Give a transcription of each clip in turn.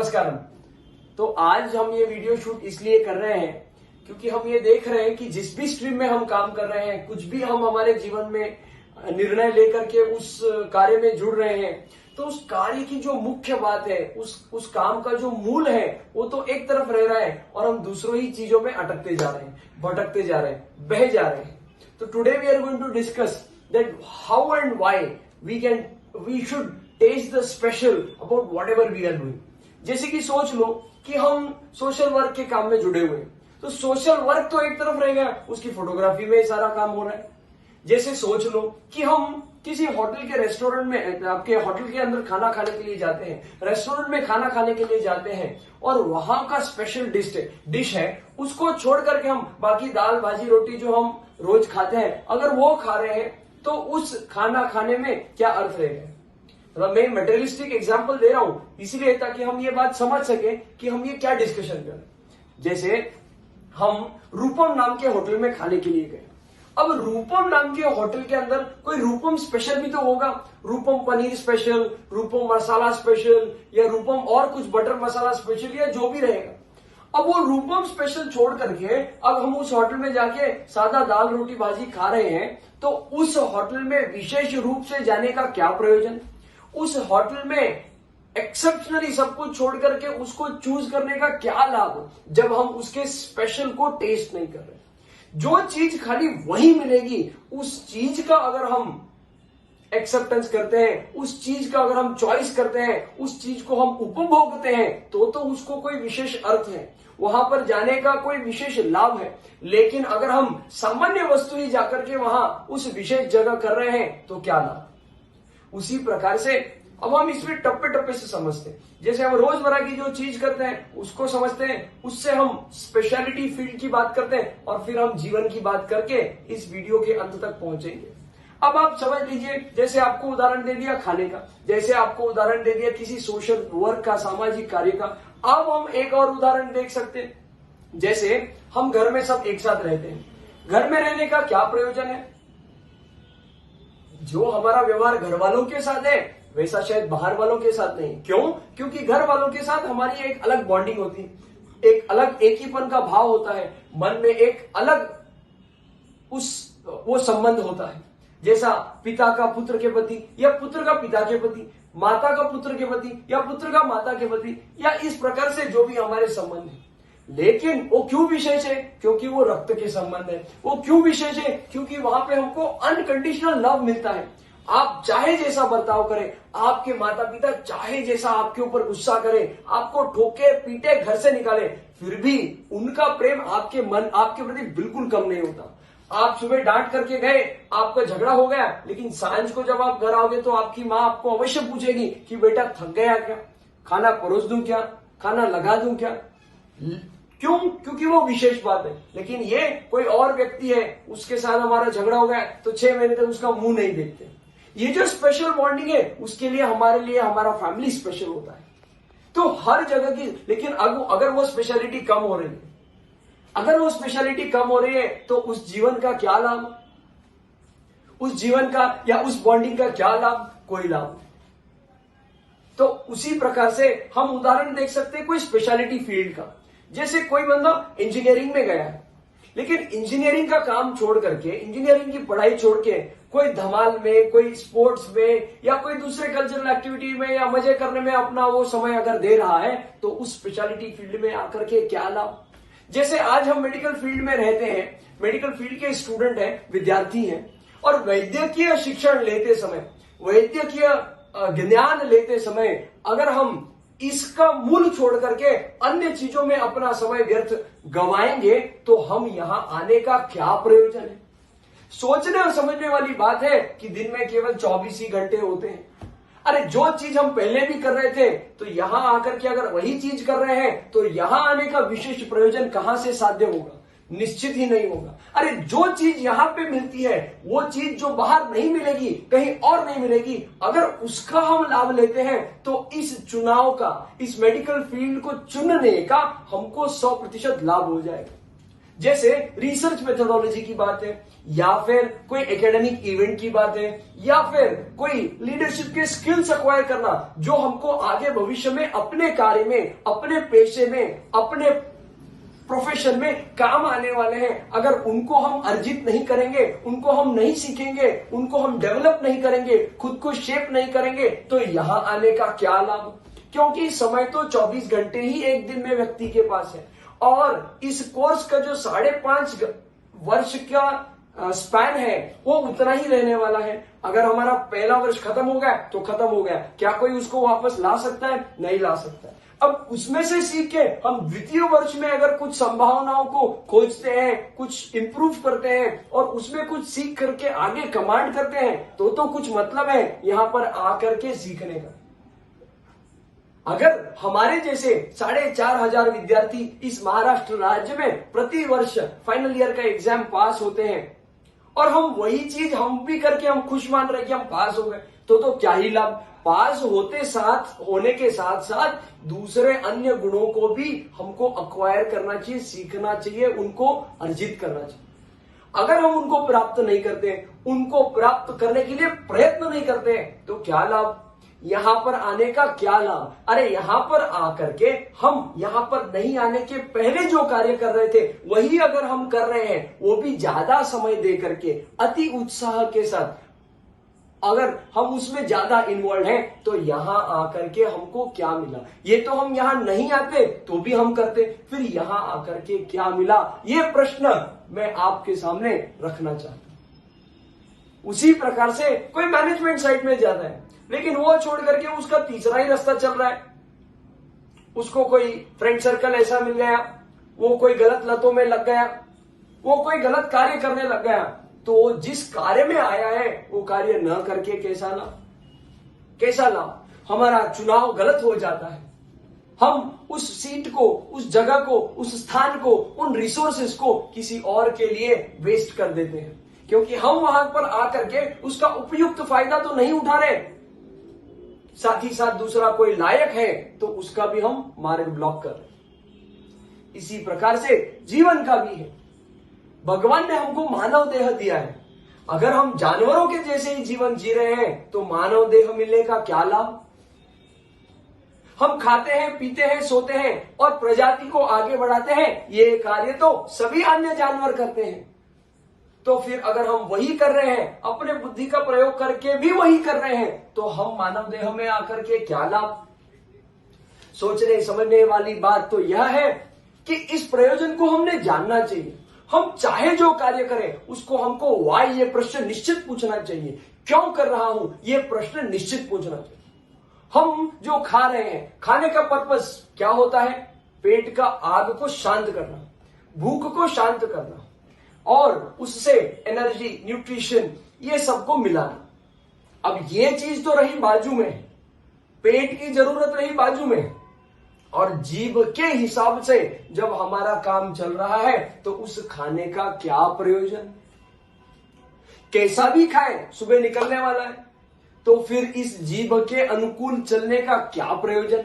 नमस्कार। तो आज हम ये वीडियो शूट इसलिए कर रहे हैं क्योंकि हम ये देख रहे हैं कि जिस भी स्ट्रीम में हम काम कर रहे हैं, कुछ भी हम हमारे जीवन में निर्णय लेकर के उस कार्य में जुड़ रहे हैं, तो उस कार्य की जो मुख्य बात है, उस काम का जो मूल है, वो तो एक तरफ रह रहा है और हम दूसरों ही चीजों में अटकते जा रहे हैं, भटकते जा रहे हैं, बह जा रहे हैं। तो today we are going to discuss that how and why we should taste the special about whatever we are doing. जैसे कि सोच लो कि हम सोशल वर्क के काम में जुड़े हुए हैं, तो सोशल वर्क तो एक तरफ रह गया, उसकी फोटोग्राफी में सारा काम हो रहा है। जैसे सोच लो कि हम किसी होटल के रेस्टोरेंट में, आपके होटल के अंदर खाना खाने के लिए जाते हैं, रेस्टोरेंट में खाना खाने के लिए जाते हैं और वहां का स्पेशल डिश है, उसको छोड़ करके हम बाकी दाल भाजी रोटी जो हम रोज खाते हैं, अगर वो खा रहे हैं तो उस खाना खाने में क्या अर्थ रहेगा। मैं मटेरियलिस्टिक एग्जांपल दे रहा हूं इसीलिए ताकि हम ये बात समझ सके कि हम ये क्या डिस्कशन कर रहे हैं। जैसे हम रूपम नाम के होटल में खाने के लिए गए। अब रूपम नाम के होटल के अंदर कोई रूपम स्पेशल भी तो होगा, रूपम पनीर स्पेशल, रूपम मसाला स्पेशल, या रूपम और कुछ बटर मसाला स्पेशल, या जो भी रहेगा। अब वो रूपम स्पेशल छोड़ करके अब हम उस होटल में जाके सादा दाल रोटी भाजी खा रहे हैं, तो उस होटल में विशेष रूप से जाने का क्या प्रयोजन। उस होटल में एक्सेप्शनली सब कुछ छोड़ करके उसको चूज करने का क्या लाभ जब हम उसके स्पेशल को टेस्ट नहीं कर रहे। जो चीज खाली वही मिलेगी, उस चीज का अगर हम एक्सेप्टेंस करते हैं, उस चीज का अगर हम चॉइस करते हैं, उस चीज को हम उपभोगते हैं, तो उसको कोई विशेष अर्थ है, वहां पर जाने का कोई विशेष लाभ है। लेकिन अगर हम सामान्य वस्तु ही जाकर के वहां उस विशेष जगह कर रहे हैं तो क्या लाभ। उसी प्रकार से अब हम इसमें टप्पे टप्पे से समझते हैं। जैसे हम रोजमर्रा की जो चीज करते हैं उसको समझते हैं, उससे हम स्पेशलिटी फील्ड की बात करते हैं और फिर हम जीवन की बात करके इस वीडियो के अंत तक पहुंचेंगे। अब आप समझ लीजिए, जैसे आपको उदाहरण दे दिया खाने का, जैसे आपको उदाहरण दे दिया किसी सोशल वर्क का, सामाजिक कार्य का। अब हम एक और उदाहरण देख सकते हैं। जैसे हम घर में सब एक साथ रहते हैं, घर में रहने का क्या प्रयोजन है। जो हमारा व्यवहार घर वालों के साथ है वैसा शायद बाहर वालों के साथ नहीं। क्यों? क्योंकि घर वालों के साथ हमारी एक अलग बॉन्डिंग होती है, एक अलग एकीपन का भाव होता है, मन में एक अलग वो संबंध होता है। जैसा पिता का पुत्र के प्रति, या पुत्र का पिता के प्रति, माता का पुत्र के प्रति, या पुत्र का माता के प्रति, या इस प्रकार से जो भी हमारे संबंध है। लेकिन वो क्यों विशेष है? क्योंकि वो रक्त के संबंध है। वो क्यों विशेष है? क्योंकि वहां पे हमको अनकंडीशनल लव मिलता है। आप चाहे जैसा बर्ताव करें, आपके माता पिता चाहे जैसा आपके ऊपर गुस्सा करें, आपको ठोके पीटे घर से निकाले, फिर भी उनका प्रेम आपके प्रति बिल्कुल कम नहीं होता। आप सुबह डांट करके गए, आपका झगड़ा हो गया, लेकिन सांझ को जब आप घर आओगे तो आपकी माँ आपको अवश्य पूछेगी कि बेटा थक गया क्या, खाना परोस दूं क्या, खाना लगा दूं क्या। क्यों? क्योंकि वो विशेष बात है। लेकिन ये कोई और व्यक्ति है, उसके साथ हमारा झगड़ा हो गया तो 6 महीने तक उसका मुंह नहीं देखते। ये जो स्पेशल बॉन्डिंग है, उसके लिए हमारा फैमिली स्पेशल होता है। तो हर जगह की, लेकिन अगर वो स्पेशलिटी कम हो रही है, अगर वो स्पेशलिटी कम हो रही है, तो उस जीवन का क्या लाभ, उस जीवन का या उस बॉन्डिंग का क्या लाभ? कोई लाभ नहीं। तो उसी प्रकार से हम उदाहरण देख सकते हैं कोई स्पेशलिटी फील्ड का। जैसे कोई बंदा इंजीनियरिंग में गया है, लेकिन इंजीनियरिंग का काम छोड़ करके, इंजीनियरिंग की पढ़ाई छोड़ के कोई धमाल में, कोई स्पोर्ट्स में, या कोई दूसरे कल्चरल एक्टिविटी में, या मजे करने में अपना वो समय अगर दे रहा है, तो उस स्पेशलिटी फील्ड में आकर के क्या लाभ। जैसे आज हम मेडिकल फील्ड में रहते हैं, मेडिकल फील्ड के स्टूडेंट हैं, विद्यार्थी हैं, और वैद्यकीय शिक्षण लेते समय, वैद्यकीय ज्ञान लेते समय अगर हम इसका मूल छोड़ करके अन्य चीजों में अपना समय व्यर्थ गवाएंगे, तो हम यहां आने का क्या प्रयोजन है। सोचने और समझने वाली बात है कि दिन में केवल 24 ही घंटे होते हैं। अरे जो चीज हम पहले भी कर रहे थे, तो यहां आकर के अगर वही चीज कर रहे हैं, तो यहां आने का विशेष प्रयोजन कहां से साध्य होगा? निश्चित ही नहीं होगा। अरे जो चीज यहां पे मिलती है, वो चीज जो बाहर नहीं मिलेगी, कहीं और नहीं मिलेगी, अगर उसका हम लाभ लेते हैं, तो इस चुनाव का, इस मेडिकल फील्ड को चुनने का हमको 100% लाभ हो जाएगा। जैसे रिसर्च मेथोडोलॉजी की बात है, या फिर कोई एकेडमिक इवेंट की बात है, या फिर कोई लीडरशिप के स्किल्स एक्वायर करना जो हमको आगे भविष्य में अपने कार्य में, अपने पेशे में, अपने प्रोफेशन में काम आने वाले हैं। अगर उनको हम अर्जित नहीं करेंगे, उनको हम नहीं सीखेंगे, उनको हम डेवलप नहीं करेंगे, खुद को शेप नहीं करेंगे, तो यहां आने का क्या लाभ? क्योंकि समय तो 24 घंटे ही एक दिन में व्यक्ति के पास है, और इस कोर्स का जो 5.5 वर्ष का स्पैन है वो उतना ही रहने वाला है। अगर हमारा पहला वर्ष खत्म हो गया तो खत्म हो गया, क्या कोई उसको वापस ला सकता है? नहीं ला सकता है। अब उसमें से सीख के हम द्वितीय वर्ष में अगर कुछ संभावनाओं को खोजते हैं, कुछ इंप्रूव करते हैं और उसमें कुछ सीख करके आगे कमांड करते हैं, तो कुछ मतलब है यहां पर आकर के सीखने का। अगर हमारे जैसे 4,500 विद्यार्थी इस महाराष्ट्र राज्य में प्रति वर्ष फाइनल ईयर का एग्जाम पास होते हैं और हम वही चीज हम भी करके हम खुश मान रहे कि हम पास हो गए, तो क्या ही लाभ? पास होने के साथ साथ दूसरे अन्य गुणों को भी हमको अक्वायर करना चाहिए, सीखना चाहिए, उनको अर्जित करना चाहिए। अगर हम उनको प्राप्त नहीं करते, उनको प्राप्त करने के लिए प्रयत्न नहीं करते, तो क्या लाभ? यहां पर आने का क्या लाभ? अरे यहां पर आकर के हम यहां पर नहीं आने के पहले जो कार्य कर रहे थे वही अगर हम कर रहे हैं, वो भी ज्यादा समय दे करके अति उत्साह के साथ, अगर हम उसमें ज्यादा इन्वॉल्व हैं, तो यहां आकर के हमको क्या मिला? ये तो हम यहां नहीं आते तो भी हम करते, फिर यहां आकर के क्या मिला? ये प्रश्न मैं आपके सामने रखना चाहता हूं। उसी प्रकार से कोई मैनेजमेंट साइट में जाता है, लेकिन वो छोड़ करके उसका तीसरा ही रास्ता चल रहा है, उसको कोई फ्रेंड सर्कल ऐसा मिल गया, वो कोई गलत लतों में लग गया, वो कोई गलत कार्य करने लग गया, तो जिस कार्य में आया है वो कार्य न करके कैसा लाभ? हमारा चुनाव गलत हो जाता है। हम उस सीट को, उस जगह को, उस स्थान को, उन रिसोर्सेस को किसी और के लिए वेस्ट कर देते हैं, क्योंकि हम वहां पर आकर के उसका उपयुक्त फायदा तो नहीं उठा रहे, साथ ही साथ दूसरा कोई लायक है तो उसका भी हम मार्ग ब्लॉक कर रहे। इसी प्रकार से जीवन का भी है। भगवान ने हमको मानव देह दिया है, अगर हम जानवरों के जैसे ही जीवन जी रहे हैं तो मानव देह मिलने का क्या लाभ? हम खाते हैं, पीते हैं, सोते हैं और प्रजाति को आगे बढ़ाते हैं, ये कार्य तो सभी अन्य जानवर करते हैं। तो फिर अगर हम वही कर रहे हैं, अपने बुद्धि का प्रयोग करके भी वही कर रहे हैं, तो हम मानव देह में आकर के क्या लाभ? सोचने समझने वाली बात तो यह है कि इस प्रयोजन को हमने जानना चाहिए। हम चाहे जो कार्य करें उसको हमको वाई, ये प्रश्न निश्चित पूछना चाहिए। क्यों कर रहा हूं, ये प्रश्न निश्चित पूछना चाहिए। हम जो खा रहे हैं, खाने का पर्पस क्या होता है? पेट का आग को शांत करना, भूख को शांत करना और उससे एनर्जी, न्यूट्रिशन, ये सबको मिलाना। अब ये चीज तो रही बाजू में, पेट की जरूरत रही बाजू में, और जीभ के हिसाब से जब हमारा काम चल रहा है तो उस खाने का क्या प्रयोजन? कैसा भी खाए, सुबह निकलने वाला है, तो फिर इस जीभ के अनुकूल चलने का क्या प्रयोजन?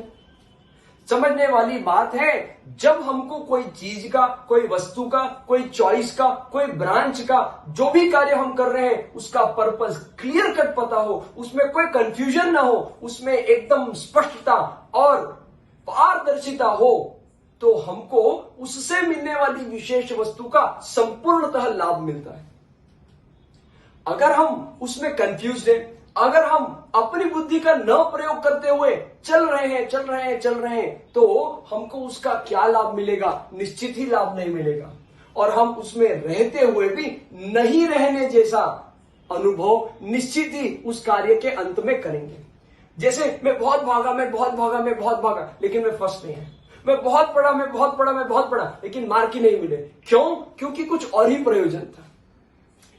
समझने वाली बात है, जब हमको कोई चीज का, कोई वस्तु का, कोई चॉइस का, कोई ब्रांच का जो भी कार्य हम कर रहे हैं उसका पर्पस क्लियर कट पता हो, उसमें कोई कंफ्यूजन ना हो, उसमें एकदम स्पष्टता और पारदर्शिता हो, तो हमको उससे मिलने वाली विशेष वस्तु का संपूर्णतः लाभ मिलता है। अगर हम उसमें कंफ्यूज हैं, अगर हम अपनी बुद्धि का न प्रयोग करते हुए चल रहे हैं, तो हमको उसका क्या लाभ मिलेगा? निश्चित ही लाभ नहीं मिलेगा, और हम उसमें रहते हुए भी नहीं रहने जैसा अनुभव निश्चित ही उस कार्य के अंत में करेंगे। जैसे मैं बहुत भागा, लेकिन मैं फर्स्ट नहीं है। मैं बहुत पढ़ा, लेकिन मार्क ही नहीं मिले। क्यों? क्योंकि कुछ और ही प्रयोजन था।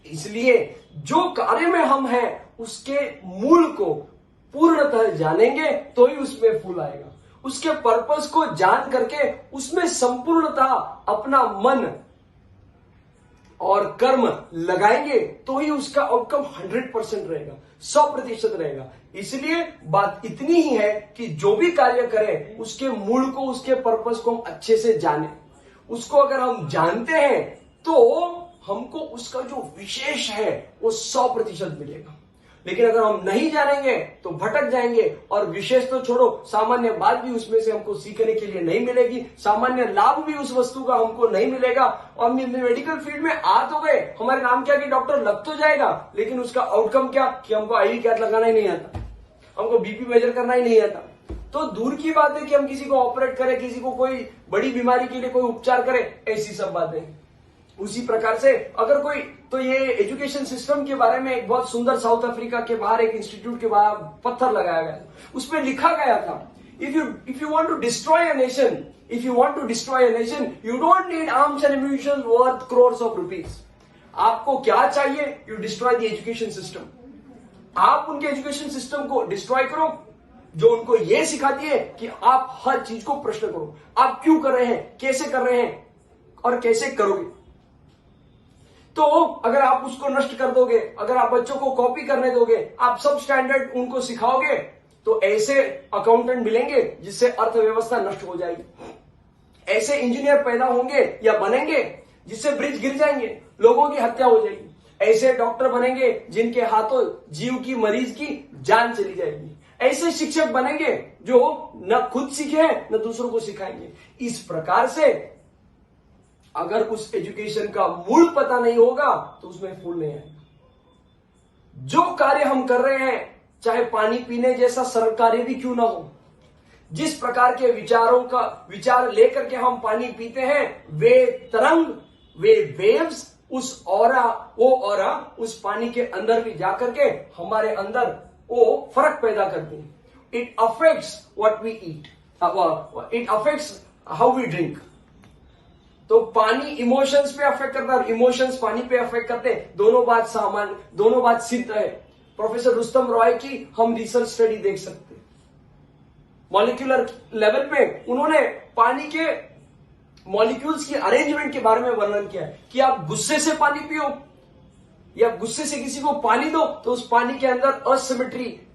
इसलिए जो कार्य में हम हैं उसके मूल को पूर्णतः जानेंगे तो ही उसमें फूल आएगा। उसके पर्पस को जान करके उसमें संपूर्णतः अपना मन और कर्म लगाएंगे तो ही उसका आउटकम 100% रहेगा, 100% रहेगा। इसलिए बात इतनी ही है कि जो भी कार्य करें उसके मूल को, उसके पर्पस को हम अच्छे से जाने, उसको अगर हम जानते हैं तो हमको उसका जो विशेष है वो 100% मिलेगा। लेकिन अगर हम नहीं जानेंगे तो भटक जाएंगे और विशेष तो छोड़ो, सामान्य बात भी उसमें से हमको सीखने के लिए नहीं मिलेगी, सामान्य लाभ भी उस वस्तु का हमको नहीं मिलेगा। और मेडिकल फील्ड में आ तो गए, हमारे नाम क्या कि डॉक्टर लग तो जाएगा, लेकिन उसका आउटकम क्या कि हमको आई कैथ लगाना ही नहीं आता, हमको बीपी मेजर करना ही नहीं आता। तो दूर की बात है कि हम किसी को ऑपरेट करें, किसी को कोई बड़ी बीमारी के लिए कोई उपचार करें, ऐसी सब बातें। उसी प्रकार से अगर कोई, तो ये एजुकेशन सिस्टम के बारे में एक बहुत सुंदर साउथ अफ्रीका के बाहर एक इंस्टीट्यूट के बाहर पत्थर लगाया गया, उसमें लिखा गया था, if you want to destroy a nation, you don't need arms and ammunition worth crores of rupees। आपको क्या चाहिए? You destroy the education system. आप उनके एजुकेशन सिस्टम को डिस्ट्रॉय करो जो उनको यह सिखाती है कि आप हर चीज को प्रश्न करो, आप क्यों कर रहे हैं, कैसे कर रहे हैं और कैसे करोगे। तो अगर आप उसको नष्ट कर दोगे, अगर आप बच्चों को कॉपी करने दोगे, आप सब स्टैंडर्ड उनको सिखाओगे, तो ऐसे अकाउंटेंट मिलेंगे जिससे अर्थव्यवस्था नष्ट हो जाएगी। ऐसे इंजीनियर पैदा होंगे या बनेंगे जिससे ब्रिज गिर जाएंगे, लोगों की हत्या हो जाएगी। ऐसे डॉक्टर बनेंगे जिनके हाथों जीव की, मरीज की जान चली जाएगी। ऐसे शिक्षक बनेंगे जो न खुद सीखे न दूसरों को सिखाएंगे। इस प्रकार से अगर उस एजुकेशन का मूल पता नहीं होगा तो उसमें फूल नहीं आएगा। जो कार्य हम कर रहे हैं, चाहे पानी पीने जैसा सरल कार्य भी क्यों ना हो, जिस प्रकार के विचारों का विचार लेकर के हम पानी पीते हैं, वे तरंग, वे वेव्स उस ऑरा उस पानी के अंदर भी जाकर के हमारे अंदर वो फर्क पैदा करती है। It affects what we eat, it affects how we drink. तो पानी इमोशंस पे अफेक्ट करता है, इमोशंस पानी पे अफेक्ट करते हैं। दोनों बात सिद्ध है। प्रोफेसर रुस्तम रॉय की हम रिसर्च स्टडी देख सकते हैं। मॉलिक्यूलर लेवल पे उन्होंने पानी के मॉलिक्यूल्स की अरेंजमेंट के बारे में वर्णन किया है कि आप गुस्से से पानी पियो या गुस्से से किसी को पानी दो तो उस पानी के अंदर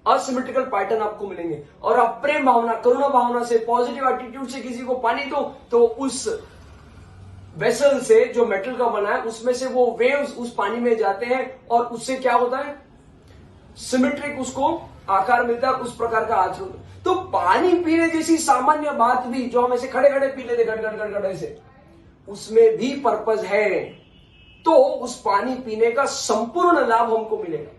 असिमेट्रिकल पैटर्न आपको मिलेंगे। और आप प्रेम भावना, करुणा भावना से, पॉजिटिव एटीट्यूड से किसी को पानी दो तो उस वेसल से जो मेटल का बना है उसमें से वो वेव्स उस पानी में जाते हैं और उससे क्या होता है, सिमेट्रिक उसको आकार मिलता है, उस प्रकार का आचरण। तो पानी पीने जैसी सामान्य बात भी जो हम ऐसे खड़े खड़े पी लेते गड़ ऐसे, उसमें भी पर्पज है। तो उस पानी पीने का संपूर्ण लाभ हमको मिलेगा।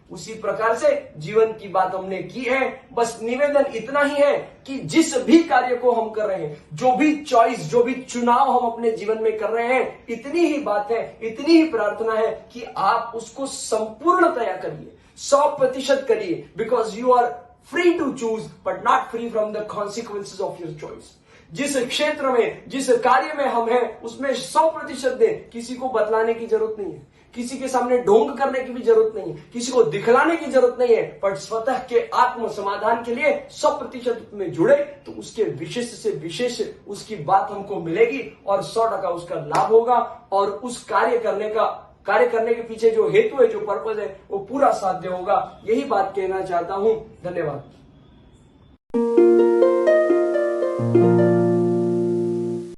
उसी प्रकार से जीवन की बात हमने की है। बस निवेदन इतना ही है कि जिस भी कार्य को हम कर रहे हैं, जो भी चॉइस, जो भी चुनाव हम अपने जीवन में कर रहे हैं, इतनी ही बात है, इतनी ही प्रार्थना है कि आप उसको संपूर्णतया करिए, 100% करिए। Because you are free to choose but not free from the consequences of your choice. जिस क्षेत्र में, जिस कार्य में हम हैं, उसमें 100% दें। किसी को बतलाने की जरूरत नहीं है, किसी के सामने ढोंग करने की भी जरूरत नहीं है, किसी को दिखलाने की जरूरत नहीं है, पर स्वतः के आत्म समाधान के लिए 100% में जुड़े तो उसके विशेष से विशेष उसकी बात हमको मिलेगी और 100% उसका लाभ होगा। और उस कार्य करने के पीछे जो हेतु है, जो पर्पज है, वो पूरा साध्य होगा। यही बात कहना चाहता हूं। धन्यवाद।